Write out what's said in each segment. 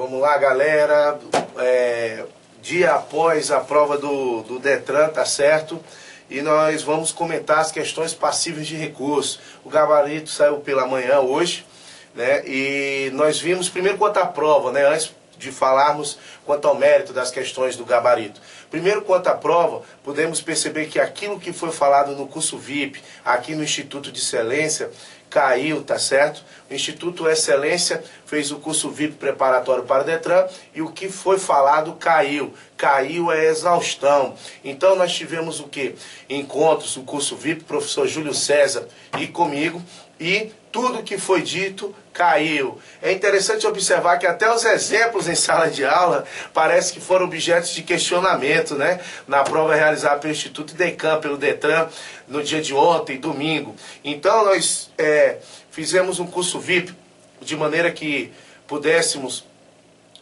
Vamos lá, galera. Dia após a prova do Detran, tá certo? E nós vamos comentar as questões passíveis de recurso. O gabarito saiu pela manhã hoje, né? E nós vimos primeiro quanto à prova, né? Antes de falarmos quanto ao mérito das questões do gabarito. Primeiro, quanto à prova, podemos perceber que aquilo que foi falado no curso VIP, aqui no Instituto de Excelência, caiu, tá certo? O Instituto Excelência fez o curso VIP preparatório para o Detran e o que foi falado caiu. Caiu é exaustão. Então nós tivemos o quê? Encontros, o curso VIP, professor Júlio César e comigo, e tudo que foi dito caiu. É interessante observar que até os exemplos em sala de aula parece que foram objetos de questionamento, né? Na prova realizada pelo Instituto Decam, pelo Detran, no dia de ontem, domingo. Então nós fizemos um curso VIP de maneira que pudéssemos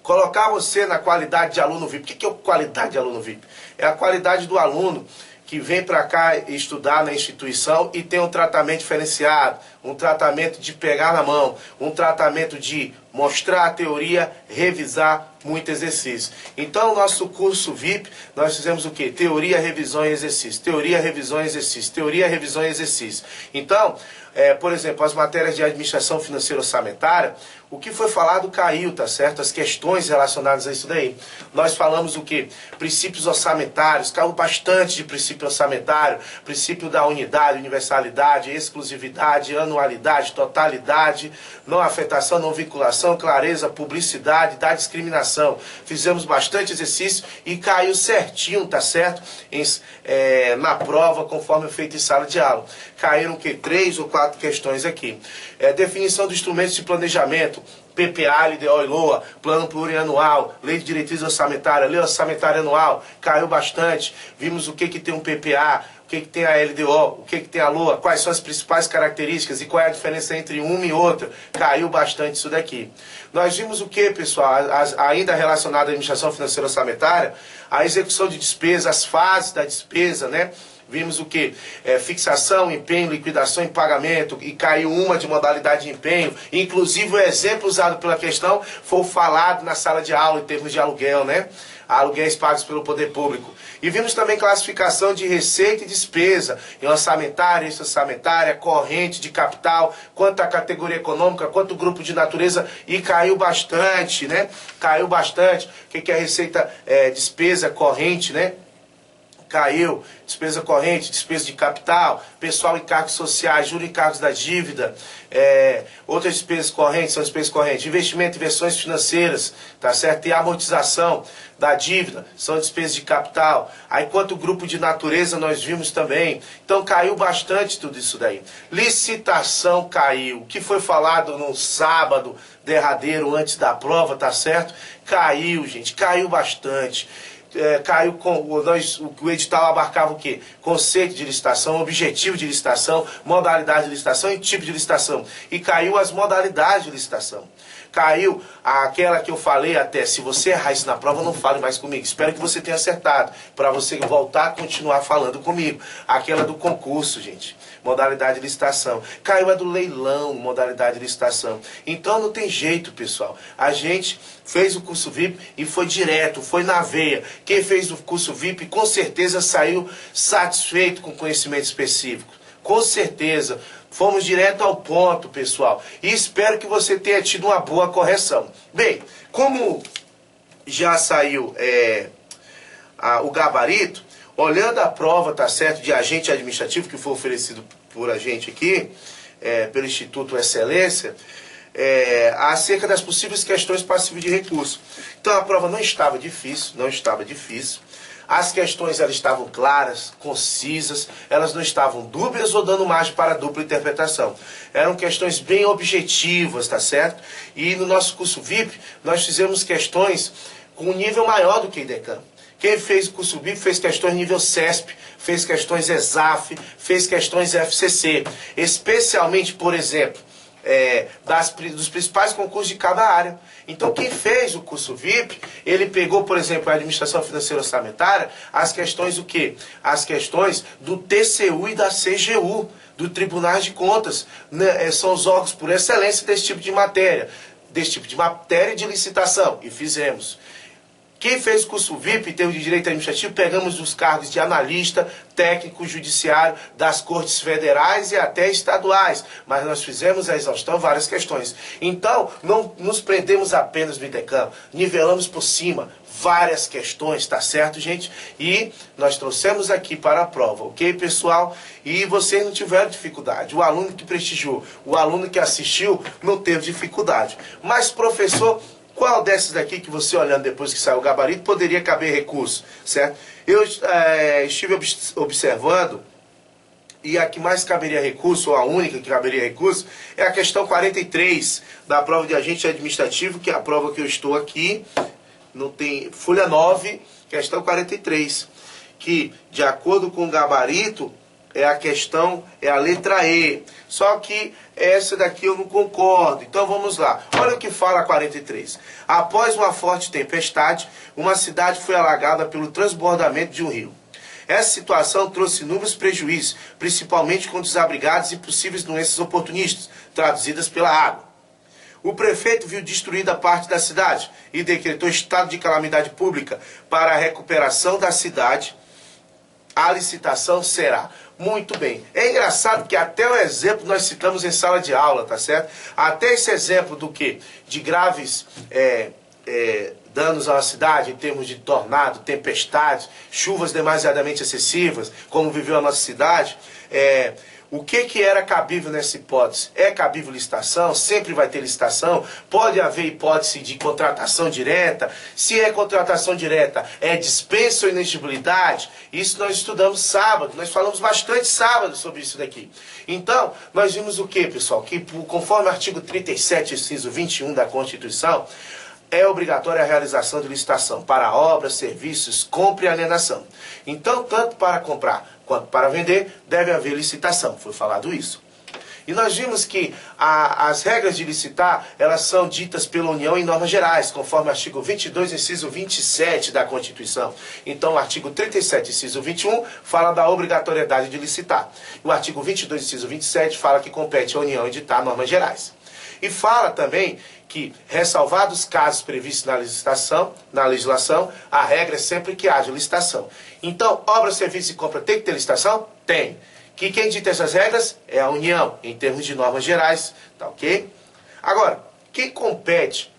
colocar você na qualidade de aluno VIP. O que é qualidade de aluno VIP? É a qualidade do aluno que vem para cá estudar na instituição e tem um tratamento diferenciado, um tratamento de pegar na mão, um tratamento de mostrar a teoria, revisar muito exercício. Então, o nosso curso VIP, nós fizemos o quê? Teoria, revisão e exercício. Teoria, revisão e exercício. Teoria, revisão e exercício. Então, por exemplo, as matérias de administração financeira orçamentária, o que foi falado caiu, tá certo? As questões relacionadas a isso daí. Nós falamos o quê? Princípios orçamentários, caiu bastante de princípio orçamentário, princípio da unidade, universalidade, exclusividade, anualidade, totalidade, não afetação, não vinculação, clareza, publicidade, da discriminação. Fizemos bastante exercício e caiu certinho, tá certo? Na prova, conforme feito em sala de aula. Caíram o quê? 3 ou 4 questões aqui. Definição dos instrumentos de planejamento, PPA, LDO e LOA, Plano Plurianual, Lei de Diretriz Orçamentária, Lei Orçamentária Anual, caiu bastante. Vimos o que tem um PPA, o que tem a LDO, o que tem a LOA, quais são as principais características e qual é a diferença entre uma e outra. Caiu bastante isso daqui. Nós vimos o que, pessoal, ainda relacionado à administração financeira orçamentária, a execução de despesas, as fases da despesa, né? Vimos o que? Fixação, empenho, liquidação e pagamento, e caiu uma de modalidade de empenho. Inclusive o exemplo usado pela questão foi falado na sala de aula em termos de aluguel, né? Aluguéis pagos pelo poder público. E vimos também classificação de receita e despesa, em orçamentária, extra-orçamentária, corrente de capital, quanto a categoria econômica, quanto o grupo de natureza, e caiu bastante, né? Caiu bastante. O que é receita, despesa, corrente, né? Caiu, despesa corrente, despesa de capital, pessoal e encargos sociais, juros e encargos da dívida, outras despesas correntes, são despesas correntes, investimento e inversões financeiras, tá certo? E amortização da dívida, são despesas de capital. Aí quanto grupo de natureza nós vimos também. Então caiu bastante tudo isso daí. Licitação caiu, o que foi falado no sábado derradeiro antes da prova, tá certo? Caiu, gente, caiu bastante. Caiu o edital abarcava o quê? Conceito de licitação, objetivo de licitação, modalidade de licitação e tipo de licitação. E caiu as modalidades de licitação. Caiu aquela que eu falei até, se você errar isso na prova, não fale mais comigo. Espero que você tenha acertado, para você voltar a continuar falando comigo. Aquela do concurso, gente. Modalidade de licitação. Caiu a do leilão, modalidade de licitação. Então não tem jeito, pessoal. A gente fez o curso VIP e foi direto, foi na veia. Quem fez o curso VIP com certeza saiu satisfeito com conhecimento específico. Com certeza. Fomos direto ao ponto, pessoal. E espero que você tenha tido uma boa correção. Bem, como já saiu o gabarito, olhando a prova, tá certo, de agente administrativo que foi oferecido por a gente aqui, pelo Instituto Excelência, acerca das possíveis questões passíveis de recurso. Então a prova não estava difícil, não estava difícil. As questões elas estavam claras, concisas, elas não estavam dúbias ou dando margem para dupla interpretação. Eram questões bem objetivas, tá certo? E no nosso curso VIP, nós fizemos questões com um nível maior do que IDECAM. Quem fez o curso VIP fez questões nível CESP, fez questões ESAF, fez questões FCC. Especialmente, por exemplo, dos principais concursos de cada área. Então, quem fez o curso VIP, ele pegou, por exemplo, a Administração Financeira Orçamentária, as questões o quê? As questões do TCU e da CGU, do Tribunal de Contas. São os órgãos por excelência desse tipo de matéria. desse tipo de matéria de licitação, e fizemos. Quem fez curso VIP em termos de direito administrativo, pegamos os cargos de analista, técnico, judiciário, das cortes federais e até estaduais. Mas nós fizemos a exaustão várias questões. Então, não nos prendemos apenas no IDECAM, nivelamos por cima várias questões, tá certo, gente? E nós trouxemos aqui para a prova, ok, pessoal? E vocês não tiveram dificuldade. O aluno que prestigiou, o aluno que assistiu, não teve dificuldade. Mas, professor, qual dessas daqui que você olhando depois que saiu o gabarito poderia caber recurso, certo? Eu estive observando, e a que mais caberia recurso, ou a única que caberia recurso, é a questão 43 da prova de agente administrativo, que é a prova que eu estou aqui, não tem, folha 9, questão 43, que de acordo com o gabarito, é a questão, é a letra E. Só que essa daqui eu não concordo. Então vamos lá. Olha o que fala a 43. Após uma forte tempestade, uma cidade foi alagada pelo transbordamento de um rio. Essa situação trouxe inúmeros prejuízos, principalmente com desabrigados e possíveis doenças oportunistas, traduzidas pela água. O prefeito viu destruída parte da cidade e decretou estado de calamidade pública para a recuperação da cidade. A licitação será. Muito bem. É engraçado que até o exemplo nós citamos em sala de aula, tá certo? Até esse exemplo do que? De graves danos à cidade, em termos de tornado, tempestades, chuvas demasiadamente excessivas, como viveu a nossa cidade. O que era cabível nessa hipótese? É cabível licitação? Sempre vai ter licitação? Pode haver hipótese de contratação direta? Se é contratação direta, é dispensa ou inexigibilidade? Isso nós estudamos sábado, nós falamos bastante sábado sobre isso daqui. Então, nós vimos o que, pessoal? Que conforme o artigo 37, inciso 21 da Constituição, é obrigatória a realização de licitação para obras, serviços, compra e alienação. Então, tanto para comprar quanto para vender, deve haver licitação. Foi falado isso. E nós vimos que as regras de licitar, elas são ditas pela União em normas gerais, conforme o artigo 22, inciso 27 da Constituição. Então, o artigo 37, inciso 21, fala da obrigatoriedade de licitar. O artigo 22, inciso 27, fala que compete à União editar normas gerais. E fala também que, ressalvados casos previstos na legislação, a regra é sempre que haja licitação. Então, obra, serviço e compra tem que ter licitação? Tem. Que quem dita essas regras é a União, em termos de normas gerais, tá ok? Agora, quem compete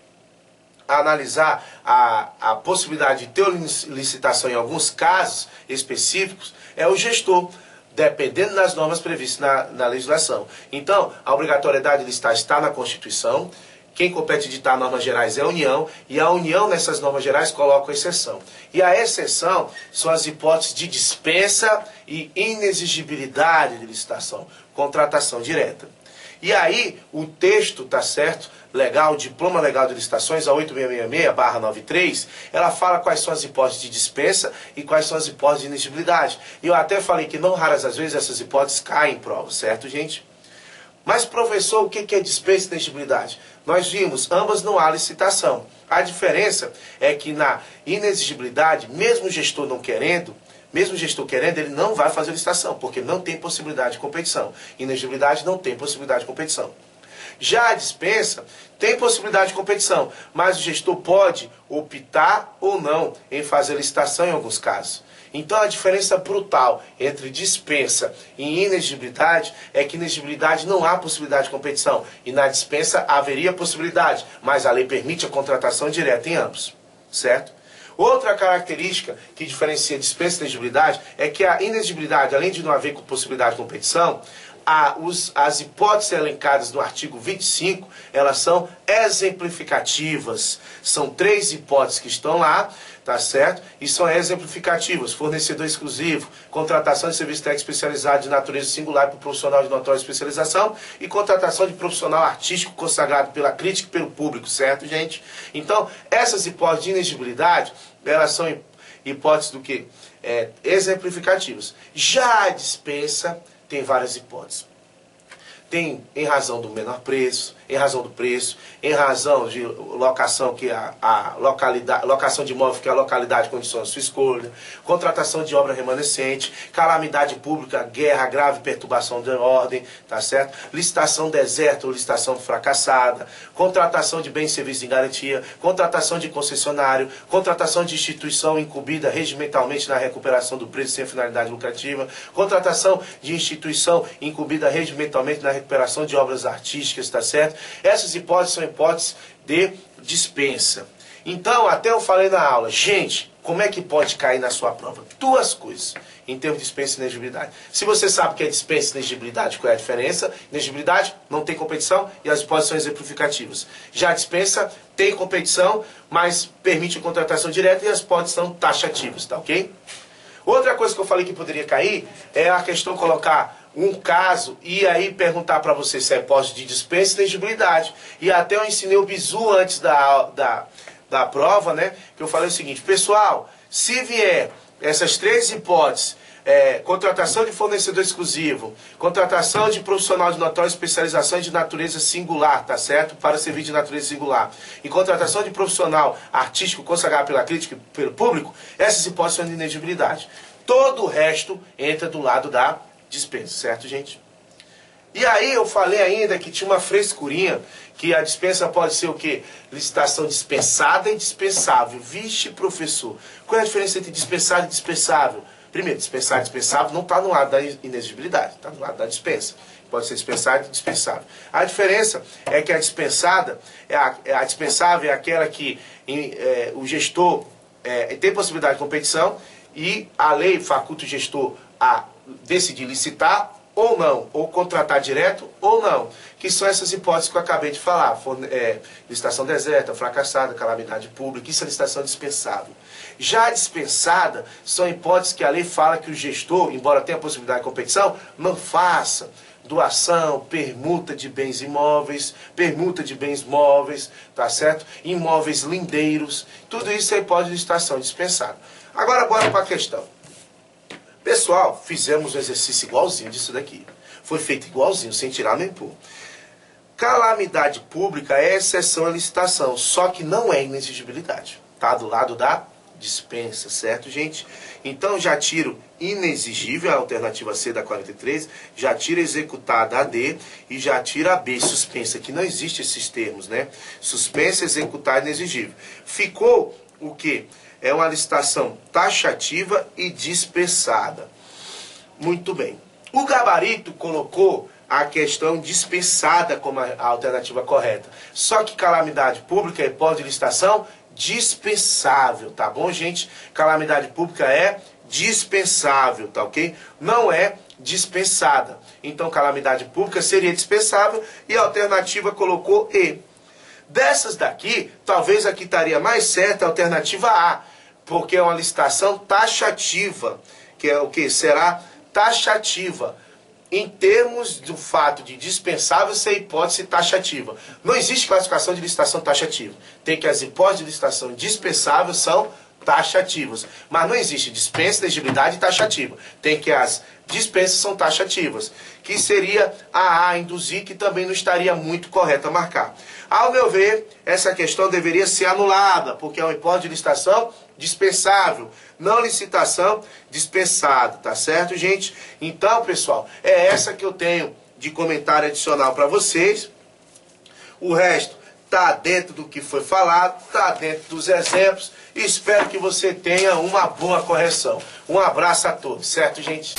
a analisar a possibilidade de ter licitação em alguns casos específicos é o gestor, dependendo das normas previstas na legislação. Então, a obrigatoriedade de licitar está na Constituição. Quem compete editar normas gerais é a União, e a União nessas normas gerais coloca a exceção. E a exceção são as hipóteses de dispensa e inexigibilidade de licitação, contratação direta. E aí, o texto, tá certo, legal, Diploma Legal de Licitações, a 8666/93, ela fala quais são as hipóteses de dispensa e quais são as hipóteses de inexigibilidade. E eu até falei que não raras às vezes essas hipóteses caem em prova, certo, gente? Mas, professor, o que é dispensa e inexigibilidade? Nós vimos, ambas não há licitação. A diferença é que na inexigibilidade, mesmo o gestor não querendo, ele não vai fazer licitação, porque não tem possibilidade de competição. Inexigibilidade não tem possibilidade de competição. Já a dispensa tem possibilidade de competição, mas o gestor pode optar ou não em fazer licitação em alguns casos. Então a diferença brutal entre dispensa e inexigibilidade é que inexigibilidade não há possibilidade de competição e na dispensa haveria possibilidade, mas a lei permite a contratação direta em ambos, certo? Outra característica que diferencia dispensa e inexigibilidade é que a inexigibilidade, além de não haver possibilidade de competição, as hipóteses elencadas no artigo 25, elas são exemplificativas. São 3 hipóteses que estão lá, tá certo? E são exemplificativas. Fornecedor exclusivo, contratação de serviço técnico especializado de natureza singular para o profissional de notória especialização e contratação de profissional artístico consagrado pela crítica e pelo público, certo, gente? Então, essas hipóteses de inexigibilidade, elas são hipóteses do quê? Exemplificativas. Já a dispensa tem várias hipóteses. Tem em razão do menor preço, em razão do preço, em razão de locação, que a localidade, locação de imóvel que a localidade condiciona a sua escolha, contratação de obra remanescente, calamidade pública, guerra grave, perturbação de ordem, tá certo? Licitação deserta ou licitação fracassada, contratação de bens e serviços em garantia, contratação de concessionário, contratação de instituição incumbida regimentalmente na recuperação do preço sem finalidade lucrativa, contratação de instituição incumbida regimentalmente na recuperação de obras artísticas, tá certo? Essas hipóteses são hipóteses de dispensa. Então, até eu falei na aula, gente, como é que pode cair na sua prova? Duas coisas em termos de dispensa e inexigibilidade. Se você sabe o que é dispensa e inexigibilidade, qual é a diferença? Inexigibilidade não tem competição e as hipóteses são exemplificativas. Já a dispensa tem competição, mas permite a contratação direta e as hipóteses são taxativas, tá ok? Outra coisa que eu falei que poderia cair é a questão de colocar um caso e aí perguntar para você se é hipótese de dispensa e inexigibilidade. E até eu ensinei o bizu antes da prova, né? Que eu falei o seguinte, pessoal, se vier essas três hipóteses, contratação de fornecedor exclusivo, contratação de profissional de notória especialização e de natureza singular, tá certo? Para servir de natureza singular. E contratação de profissional artístico consagrado pela crítica e pelo público, essas hipóteses são de inexigibilidade. Todo o resto entra do lado da dispensa, certo, gente? E aí eu falei ainda que tinha uma frescurinha, que a dispensa pode ser o quê? Licitação dispensada e dispensável. Vixe, professor, qual é a diferença entre dispensado e dispensável? Primeiro, dispensado e dispensável não está no lado da inexigibilidade, está no lado da dispensa. Pode ser dispensado e dispensável. A diferença é que a dispensada, a dispensável é aquela que o gestor tem possibilidade de competição e a lei faculta o gestor a decidir licitar ou não, ou contratar direto ou não, que são essas hipóteses que eu acabei de falar, licitação deserta, fracassada, calamidade pública, isso é licitação dispensável. Já a dispensada são hipóteses que a lei fala que o gestor, embora tenha a possibilidade de competição, não faça doação, permuta de bens imóveis, permuta de bens móveis, tá certo? Imóveis lindeiros, tudo isso é hipótese de licitação dispensada. Agora bora para a questão. Pessoal, fizemos um exercício igualzinho disso daqui. Foi feito igualzinho, sem tirar nem pôr. Calamidade pública é exceção à licitação, só que não é inexigibilidade. Tá do lado da dispensa, certo, gente? Então já tiro inexigível, a alternativa C da 43, já tiro executada a D e já tiro a B, suspensa, que não existe esses termos, né? Suspensa, executada, inexigível. Ficou o quê? É uma licitação taxativa e dispensada. Muito bem. O gabarito colocou a questão dispensada como a alternativa correta. Só que calamidade pública é hipótese de licitação dispensável, tá bom, gente? Calamidade pública é dispensável, tá ok? Não é dispensada. Então, calamidade pública seria dispensável e a alternativa colocou E. Dessas daqui, talvez aqui estaria mais certa a alternativa A, porque é uma licitação taxativa, que é o que? Será taxativa, em termos do fato de dispensável ser hipótese taxativa. Não existe classificação de licitação taxativa. Tem que as hipóteses de licitação dispensável são taxativas. Mas não existe dispensa, elegibilidade e taxativa. Tem que as dispensas são taxativas, que seria a induzir, que também não estaria muito correta marcar. Ao meu ver, essa questão deveria ser anulada, porque é uma hipótese de licitação dispensável, não licitação dispensada, tá certo, gente? Então, pessoal, é essa que eu tenho de comentário adicional para vocês. O resto tá dentro do que foi falado, tá dentro dos exemplos. Espero que você tenha uma boa correção. Um abraço a todos, certo, gente?